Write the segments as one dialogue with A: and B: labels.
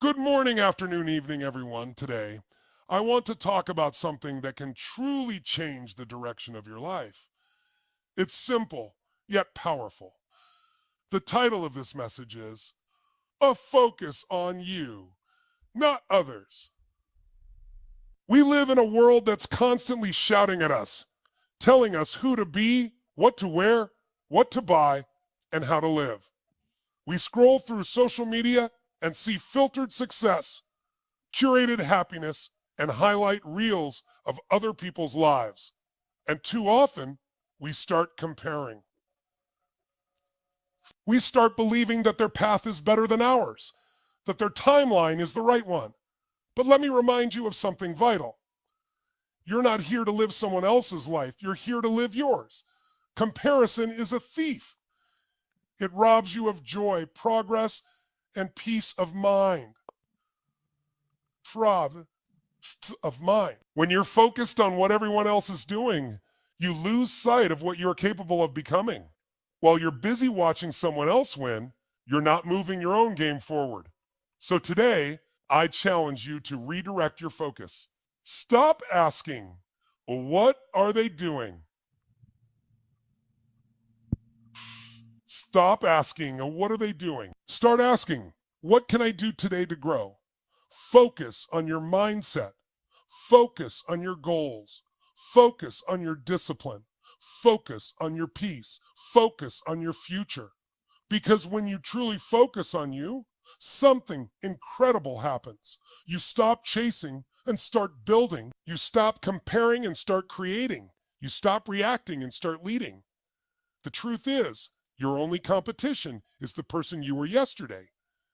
A: Good morning, afternoon, evening, everyone. Today, I want to talk about something that can truly change the direction of your life. It's simple, yet powerful. The title of this message is A Focus on You, Not Others. We live in a world that's constantly shouting at us, telling us who to be, what to wear, what to buy, and how to live. We scroll through social media and see filtered success, curated happiness, and highlight reels of other people's lives. And too often, we start comparing. We start believing that their path is better than ours, that their timeline is the right one. But let me remind you of something vital. You're not here to live someone else's life. You're here to live yours. Comparison is a thief. It robs you of joy, progress, and peace of mind. When you're focused on what everyone else is doing, you lose sight of what you're capable of becoming. While you're busy watching someone else win, you're not moving your own game forward. So today, I challenge you to redirect your focus. Stop asking, what are they doing? Stop asking, what are they doing? Start asking, what can I do today to grow? Focus on your mindset. Focus on your goals. Focus on your discipline. Focus on your peace. Focus on your future. Because when you truly focus on you, something incredible happens. You stop chasing and start building. You stop comparing and start creating. You stop reacting and start leading. The truth is, your only competition is the person you were yesterday.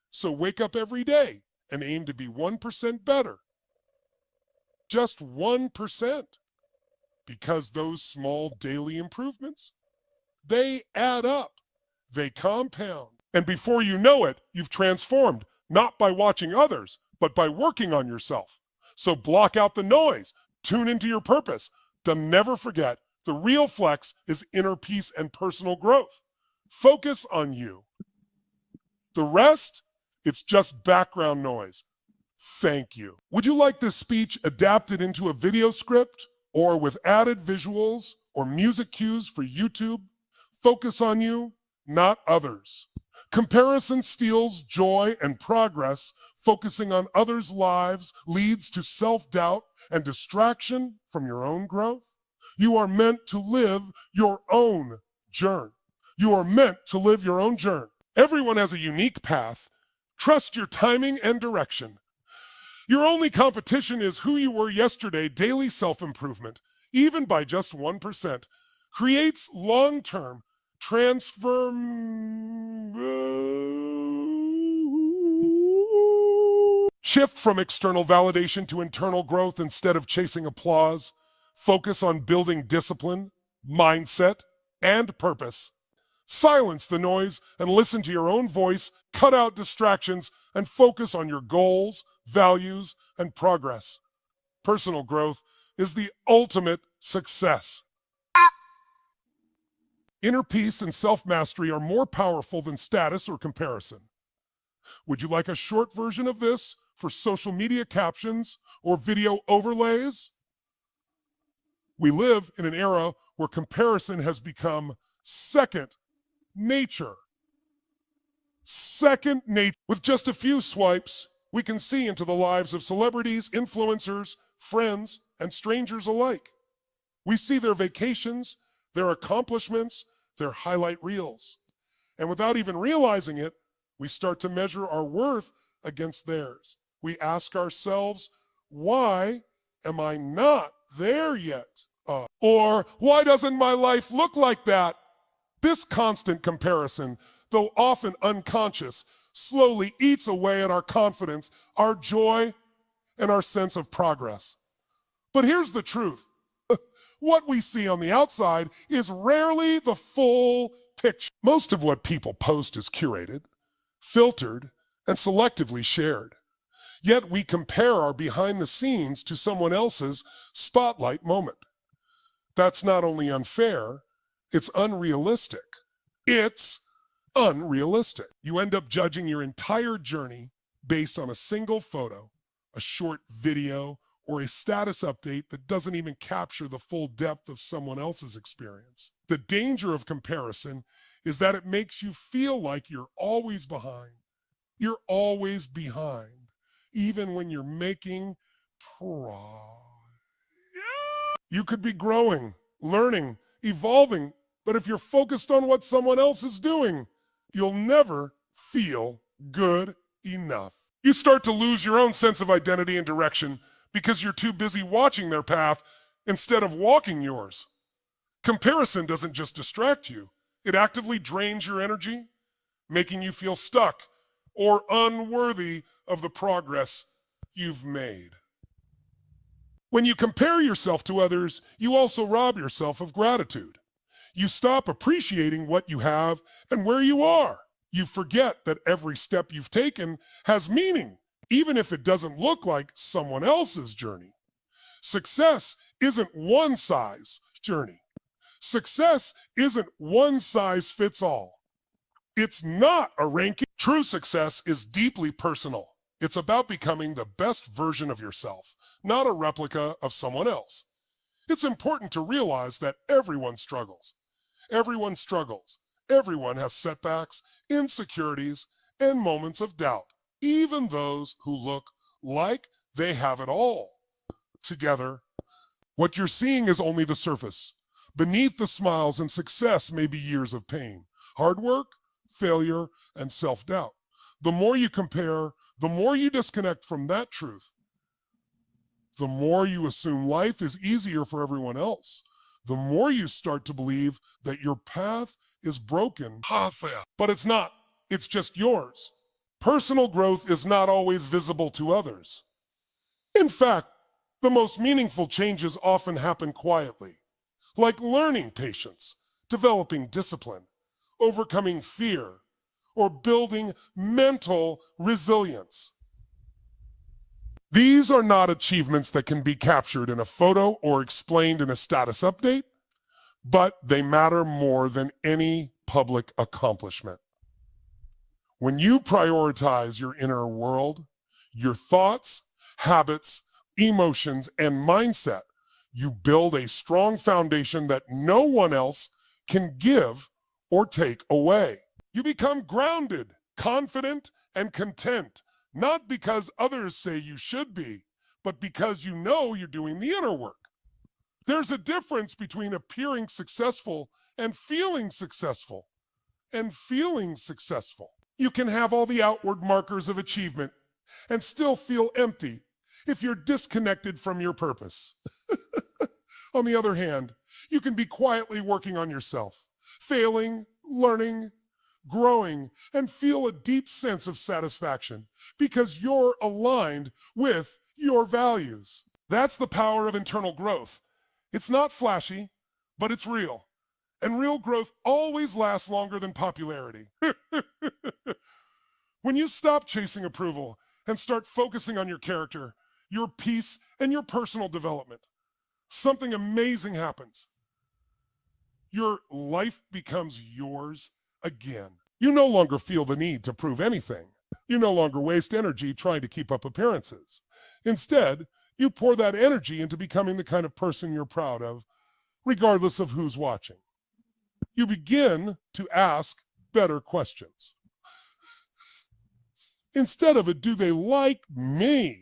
A: So wake up every day and aim to be 1% better. Just 1%. Because those small daily improvements, they add up. They compound. And before you know it, you've transformed, not by watching others, but by working on yourself. So block out the noise. Tune into your purpose. Never forget, the real flex is inner peace and personal growth. Focus on you. The rest, it's just background noise. Thank you. Would you like this speech adapted into a video script or with added visuals or music cues for YouTube? Focus on you, not others. Comparison steals joy and progress. Focusing on others' lives leads to self-doubt and distraction from your own growth. You are meant to live your own journey. You are meant to live your own journey. Everyone has a unique path. Trust your timing and direction. Your only competition is who you were yesterday. Daily self-improvement, even by just 1%, creates long-term transform. Shift from external validation to internal growth instead of chasing applause. Focus on building discipline, mindset, and purpose. Silence the noise and listen to your own voice. Cut out distractions and focus on your goals, values, and progress. Personal growth is the ultimate success. Inner peace and self-mastery are more powerful than status or comparison. Would you like a short version of this for social media captions or video overlays? We live in an era where comparison has become second nature. Second nature. With just a few swipes, we can see into the lives of celebrities, influencers, friends, and strangers alike. We see their vacations, their accomplishments, their highlight reels. And without even realizing it, we start to measure our worth against theirs. We ask ourselves, why am I not there yet? Or why doesn't my life look like that? This constant comparison, though often unconscious, slowly eats away at our confidence, our joy, and our sense of progress. But here's the truth. What we see on the outside is rarely the full picture. Most of what people post is curated, filtered, and selectively shared. Yet we compare our behind the scenes to someone else's spotlight moment. That's not only unfair, it's unrealistic. It's unrealistic. You end up judging your entire journey based on a single photo, a short video, or a status update that doesn't even capture the full depth of someone else's experience. The danger of comparison is that it makes you feel like you're always behind. You're always behind, even when you're making progress. You could be growing, learning, evolving, but if you're focused on what someone else is doing, you'll never feel good enough. You start to lose your own sense of identity and direction because you're too busy watching their path instead of walking yours. Comparison doesn't just distract you, it actively drains your energy, making you feel stuck or unworthy of the progress you've made. When you compare yourself to others, you also rob yourself of gratitude. You stop appreciating what you have and where you are. You forget that every step you've taken has meaning, even if it doesn't look like someone else's journey. Success isn't one size journey. Success isn't one size fits all. It's not a ranking. True success is deeply personal. It's about becoming the best version of yourself, not a replica of someone else. It's important to realize that everyone struggles. Everyone struggles. Everyone has setbacks, insecurities, and moments of doubt, even those who look like they have it all together. What you're seeing is only the surface. Beneath the smiles and success may be years of pain, hard work, failure, and self-doubt. The more you compare, the more you disconnect from that truth. The more you assume life is easier for everyone else, the more you start to believe that your path is broken. But it's not. It's just yours. Personal growth is not always visible to others. In fact, the most meaningful changes often happen quietly, like learning patience, developing discipline, overcoming fear, or building mental resilience. These are not achievements that can be captured in a photo or explained in a status update, but they matter more than any public accomplishment. When you prioritize your inner world, your thoughts, habits, emotions, and mindset, you build a strong foundation that no one else can give or take away. You become grounded, confident, and content, not because others say you should be, but because you know you're doing the inner work. There's a difference between appearing successful and feeling successful. You can have all the outward markers of achievement and still feel empty if you're disconnected from your purpose. On the other hand, you can be quietly working on yourself, failing, learning, growing, and feel a deep sense of satisfaction because you're aligned with your values. That's the power of internal growth. It's not flashy, but it's real. And real growth always lasts longer than popularity. When you stop chasing approval and start focusing on your character, your peace, and your personal development, something amazing happens. Your life becomes yours again. You no longer feel the need to prove anything. You no longer waste energy trying to keep up appearances. Instead, you pour that energy into becoming the kind of person you're proud of, regardless of who's watching. You begin to ask better questions. Instead of a "do they like me?"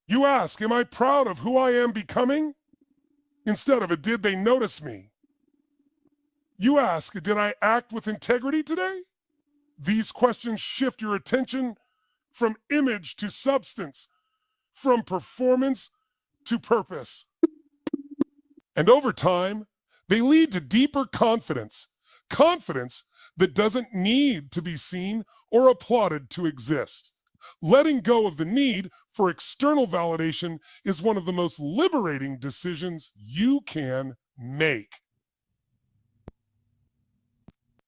A: you ask, "am I proud of who I am becoming?" Instead of a "did they notice me?" You ask, "did I act with integrity today?" These questions shift your attention from image to substance, from performance to purpose. And over time, they lead to deeper confidence, confidence that doesn't need to be seen or applauded to exist. Letting go of the need for external validation is one of the most liberating decisions you can make.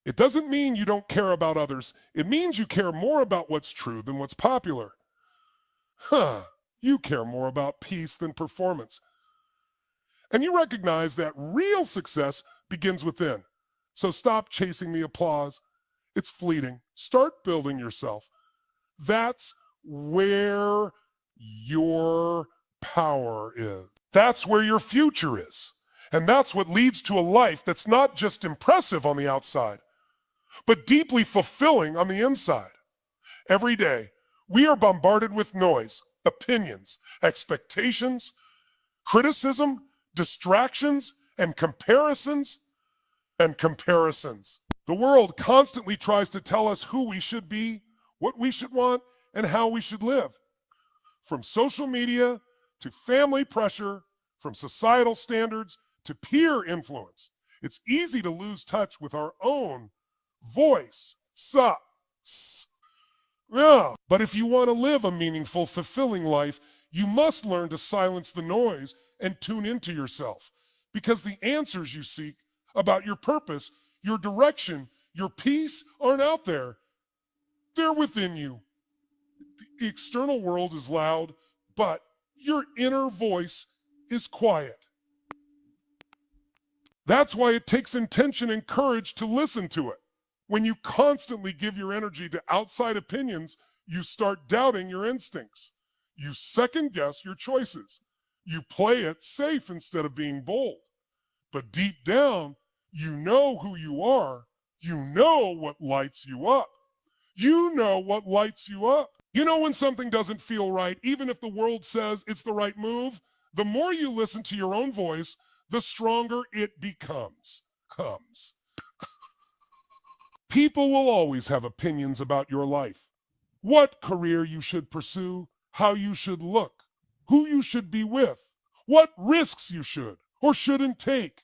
A: It doesn't mean you don't care about others. It means you care more about what's true than what's popular. You care more about peace than performance. And you recognize that real success begins within. So stop chasing the applause It's fleeting. Start building yourself. That's where your power is. That's where your future is. And that's what leads to a life that's not just impressive on the outside, but deeply fulfilling on the inside. Every day, we are bombarded with noise, opinions, expectations, criticism, distractions, and comparisons. The world constantly tries to tell us who we should be, what we should want, and how we should live. From social media to family pressure, from societal standards to peer influence, it's easy to lose touch with our own voice. But if you want to live a meaningful, fulfilling life, you must learn to silence the noise and tune into yourself. Because the answers you seek about your purpose, your direction, your peace aren't out there. They're within you. The external world is loud, but your inner voice is quiet. That's why it takes intention and courage to listen to it. When you constantly give your energy to outside opinions, you start doubting your instincts. You second guess your choices. You play it safe instead of being bold. But deep down, you know who you are. You know what lights you up. You know what lights you up. You know when something doesn't feel right, even if the world says it's the right move, the more you listen to your own voice, the stronger it becomes. People will always have opinions about your life. What career you should pursue, how you should look, who you should be with, what risks you should or shouldn't take.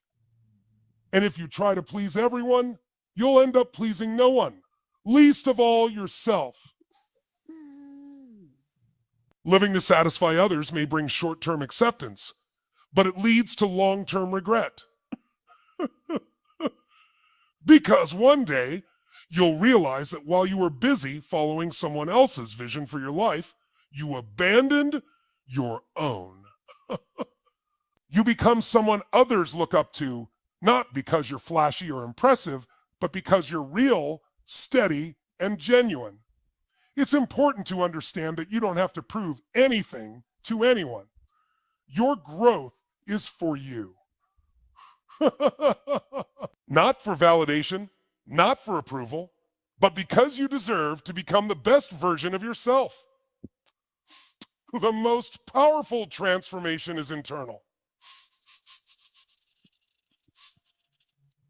A: And if you try to please everyone, you'll end up pleasing no one, least of all yourself. Living to satisfy others may bring short-term acceptance, but it leads to long-term regret. Because one day, you'll realize that while you were busy following someone else's vision for your life, you abandoned your own. You become someone others look up to, not because you're flashy or impressive, but because you're real, steady, and genuine. It's important to understand that you don't have to prove anything to anyone. Your growth is for you. Not for validation, not for approval, but because you deserve to become the best version of yourself. The most powerful transformation is internal.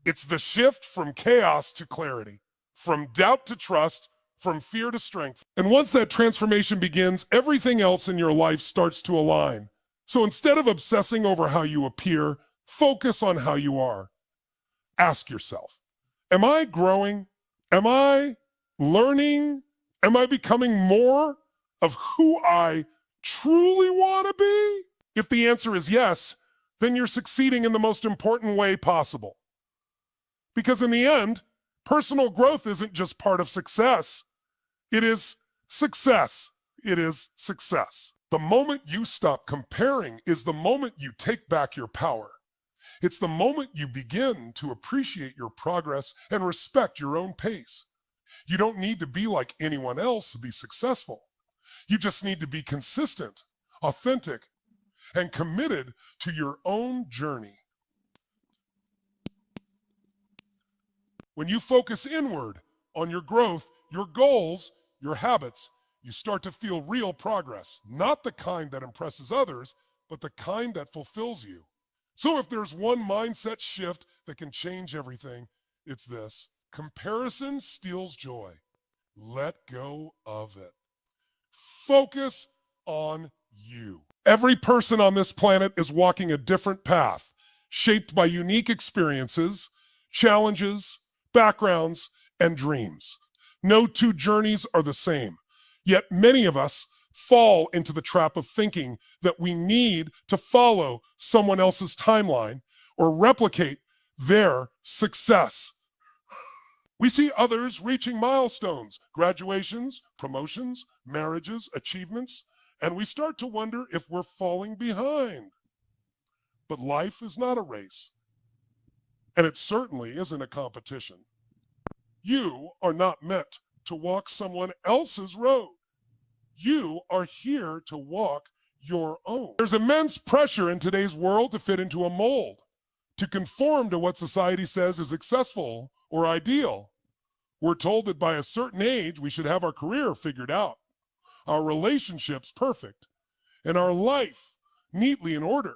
A: It's the shift from chaos to clarity, from doubt to trust, from fear to strength. And once that transformation begins, everything else in your life starts to align. So instead of obsessing over how you appear, focus on how you are. Ask yourself, am I growing? Am I learning? Am I becoming more of who I truly want to be? If the answer is yes, then you're succeeding in the most important way possible. Because in the end, personal growth isn't just part of success. It is success. It is success. The moment you stop comparing is the moment you take back your power. It's the moment you begin to appreciate your progress and respect your own pace. You don't need to be like anyone else to be successful. You just need to be consistent, authentic, and committed to your own journey. When you focus inward on your growth, your goals, your habits, you start to feel real progress, not the kind that impresses others, but the kind that fulfills you. So if there's one mindset shift that can change everything, it's this. Comparison steals joy. Let go of it. Focus on you. Every person on this planet is walking a different path, shaped by unique experiences, challenges, backgrounds, and dreams. No two journeys are the same, yet many of us fall into the trap of thinking that we need to follow someone else's timeline or replicate their success. We see others reaching milestones, graduations, promotions, marriages, achievements, and we start to wonder if we're falling behind. But life is not a race, and it certainly isn't a competition. You are not meant to walk someone else's road. You are here to walk your own. There's immense pressure in today's world to fit into a mold, to conform to what society says is successful or ideal. We're told that by a certain age, we should have our career figured out, our relationships perfect, and our life neatly in order.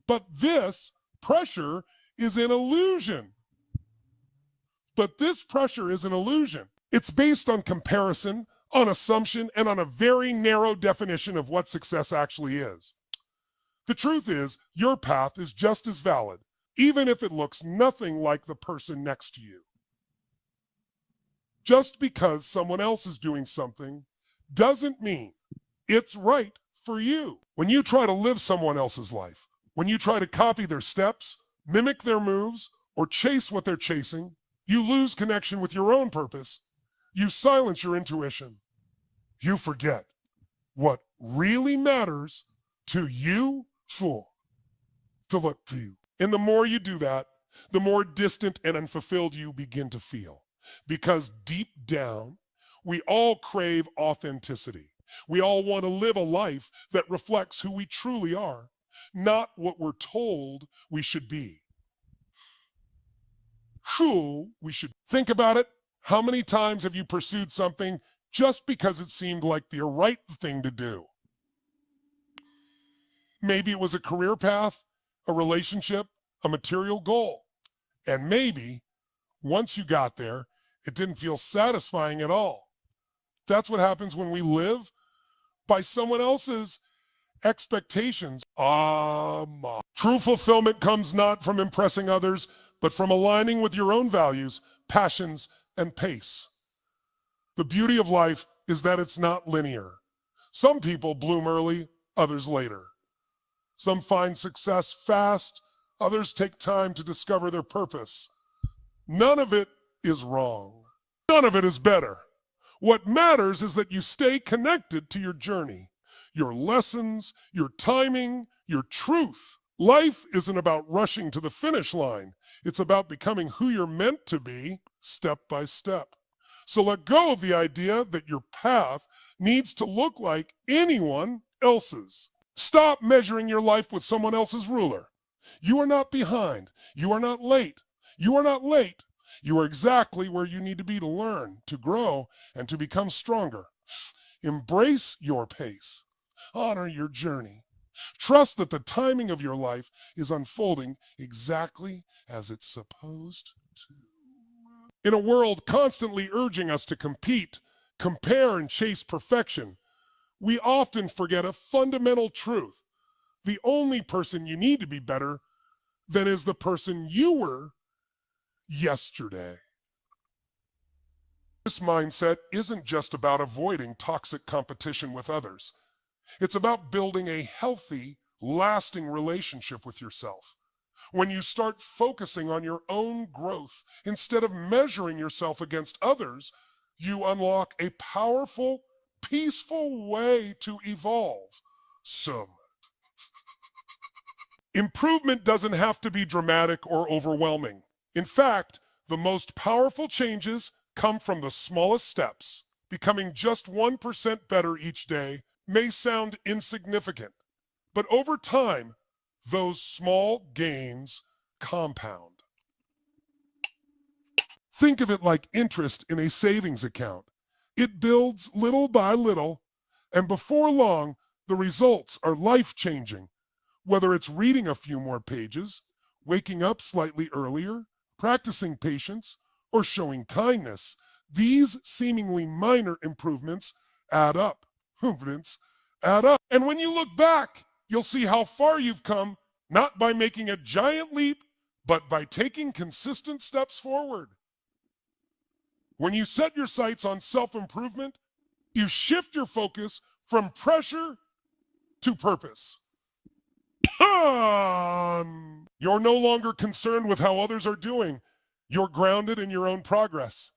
A: But this pressure is an illusion. It's based on comparison, on assumption, and on a very narrow definition of what success actually is. The truth is, your path is just as valid, even if it looks nothing like the person next to you. Just because someone else is doing something doesn't mean it's right for you. When you try to live someone else's life, when you try to copy their steps, mimic their moves, or chase what they're chasing, you lose connection with your own purpose. You silence your intuition. You forget what really matters to you to look to you. And the more you do that, the more distant and unfulfilled you begin to feel. Because deep down, we all crave authenticity. We all want to live a life that reflects who we truly are, not what we're told we should be. Who we should think about it. How many times have you pursued something just because it seemed like the right thing to do? Maybe it was a career path, a relationship, a material goal. And maybe once you got there, it didn't feel satisfying at all. That's what happens when we live by someone else's expectations. True fulfillment comes not from impressing others, but from aligning with your own values, passions, and pace. The beauty of life is that it's not linear. Some people bloom early, others later. Some find success fast, others take time to discover their purpose. None of it is wrong. None of it is better. What matters is that you stay connected to your journey, your lessons, your timing, your truth. Life isn't about rushing to the finish line. It's about becoming who you're meant to be, step by step. So let go of the idea that your path needs to look like anyone else's. Stop measuring your life with someone else's ruler. You are not behind. You are not late. You are not late. You are exactly where you need to be to learn, to grow, and to become stronger. Embrace your pace. Honor your journey. Trust that the timing of your life is unfolding exactly as it's supposed to. In a world constantly urging us to compete, compare, and chase perfection, we often forget a fundamental truth. The only person you need to be better than is the person you were yesterday. This mindset isn't just about avoiding toxic competition with others. It's about building a healthy, lasting relationship with yourself. When you start focusing on your own growth instead of measuring yourself against others, you unlock a powerful, peaceful way to evolve. Improvement doesn't have to be dramatic or overwhelming. In fact, the most powerful changes come from the smallest steps. Becoming just 1% better each day may sound insignificant, but over time, those small gains compound. Think of it like interest in a savings account. It builds little by little, and before long, the results are life-changing. Whether it's reading a few more pages, waking up slightly earlier, practicing patience, or showing kindness, these seemingly minor improvements add up. And when you look back, you'll see how far you've come, not by making a giant leap, but by taking consistent steps forward. When you set your sights on self-improvement, you shift your focus from pressure to purpose. You're no longer concerned with how others are doing. You're grounded in your own progress.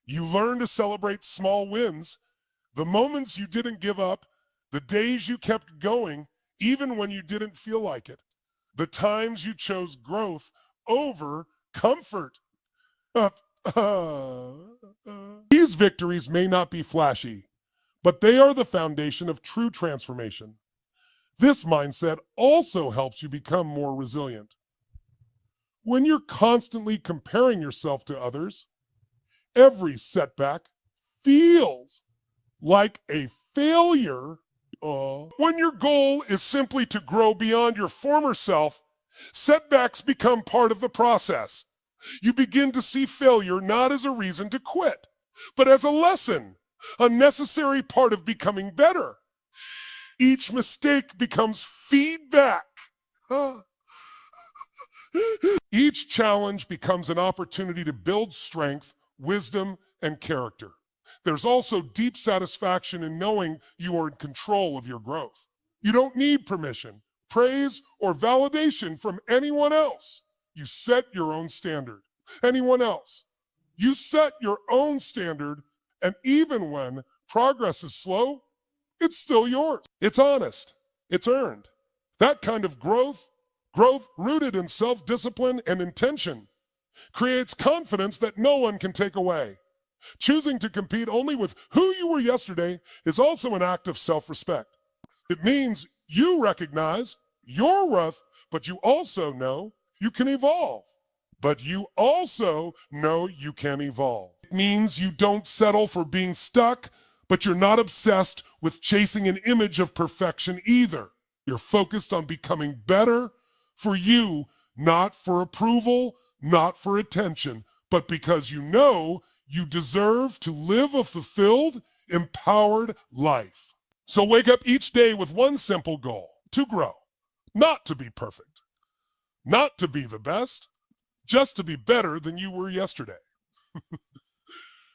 A: You learn to celebrate small wins, the moments you didn't give up, the days you kept going, even when you didn't feel like it, the times you chose growth over comfort. These victories may not be flashy, but they are the foundation of true transformation. This mindset also helps you become more resilient. When you're constantly comparing yourself to others, every setback feels like a failure. When your goal is simply to grow beyond your former self, setbacks become part of the process. You begin to see failure not as a reason to quit, but as a lesson, a necessary part of becoming better. Each mistake becomes feedback. Each challenge becomes an opportunity to build strength, wisdom, and character. There's also deep satisfaction in knowing you are in control of your growth. You don't need permission, praise, or validation from anyone else. You set your own standard. Anyone else. You set your own standard, and even when progress is slow, it's still yours. It's honest. It's earned. That kind of growth rooted in self-discipline and intention, creates confidence that no one can take away. Choosing to compete only with who you were yesterday is also an act of self-respect. It means you recognize your worth, but you also know you can evolve. It means you don't settle for being stuck, but you're not obsessed with chasing an image of perfection either. You're focused on becoming better for you, not for approval, not for attention, but because you know you deserve to live a fulfilled, empowered life. So wake up each day with one simple goal: to grow, not to be perfect, not to be the best, just to be better than you were yesterday.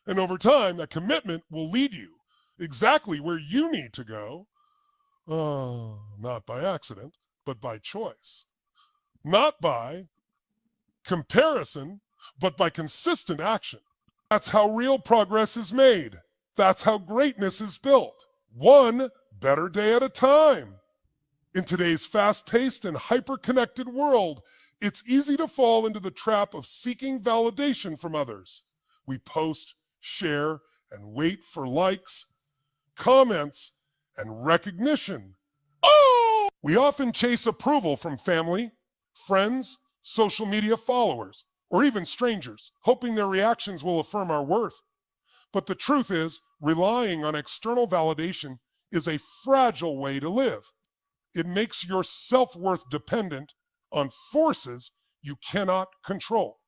A: And over time, that commitment will lead you exactly where you need to go, not by accident, but by choice. Not by comparison, but by consistent action. That's how real progress is made. That's how greatness is built. One better day at a time. In today's fast-paced and hyper-connected world, it's easy to fall into the trap of seeking validation from others. We post, share, and wait for likes, comments, and recognition. We often chase approval from family, friends, social media followers, or even strangers, hoping their reactions will affirm our worth. But the truth is, relying on external validation is a fragile way to live. It makes your self-worth dependent on forces you cannot control.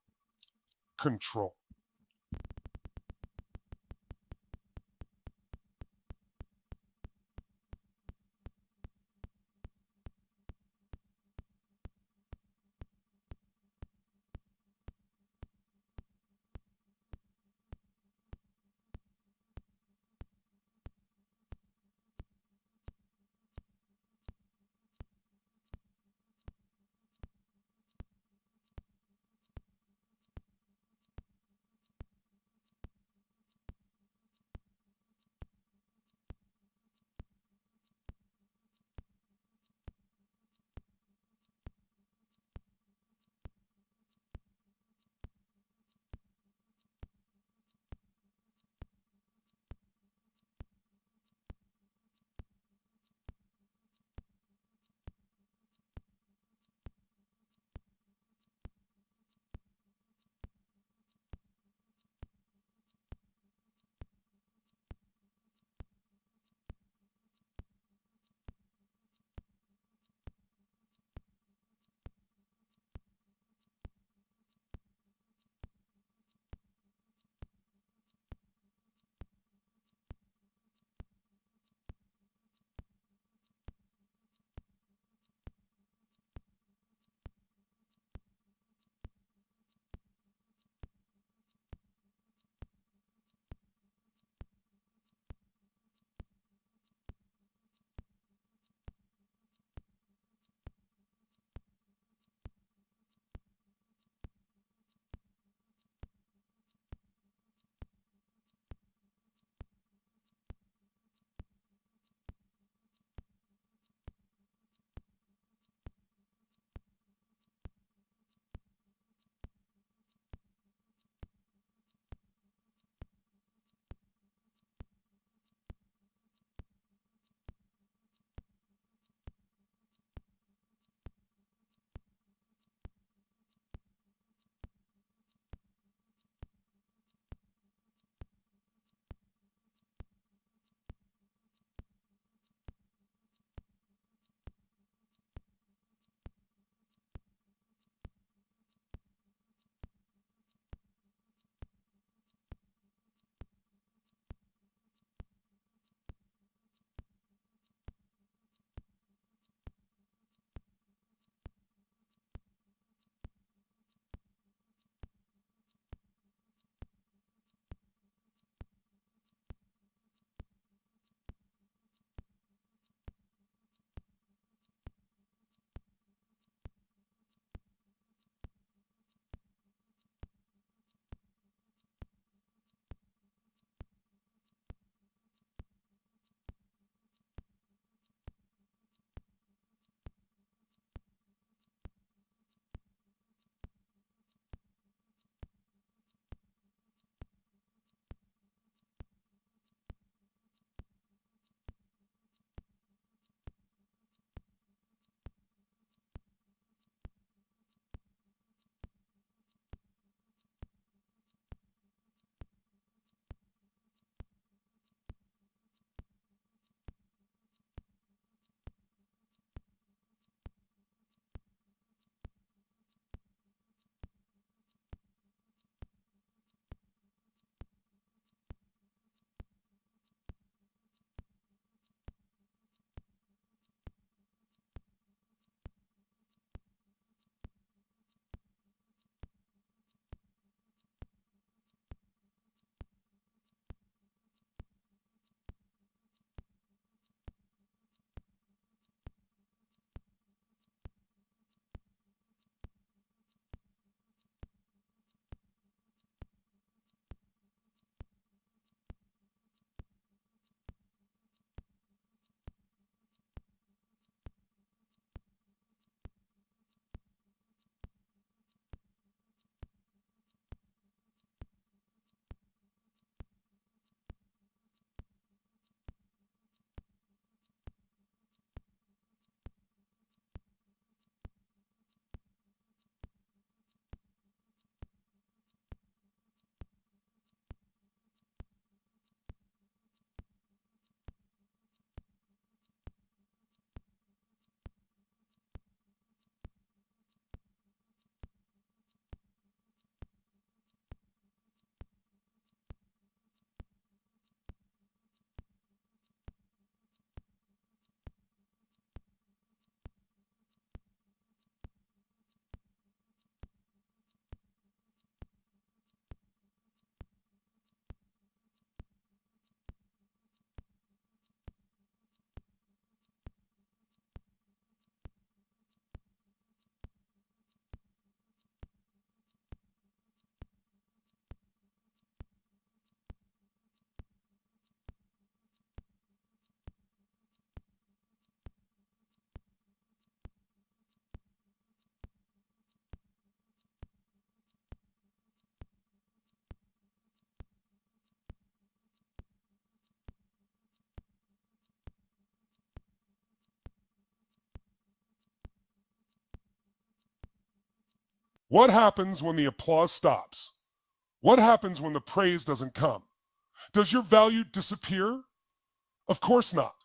A: What happens when the applause stops? What happens when the praise doesn't come? Does your value disappear? Of course not.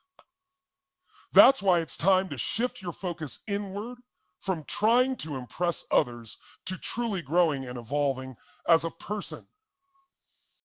A: That's why it's time to shift your focus inward from trying to impress others to truly growing and evolving as a person.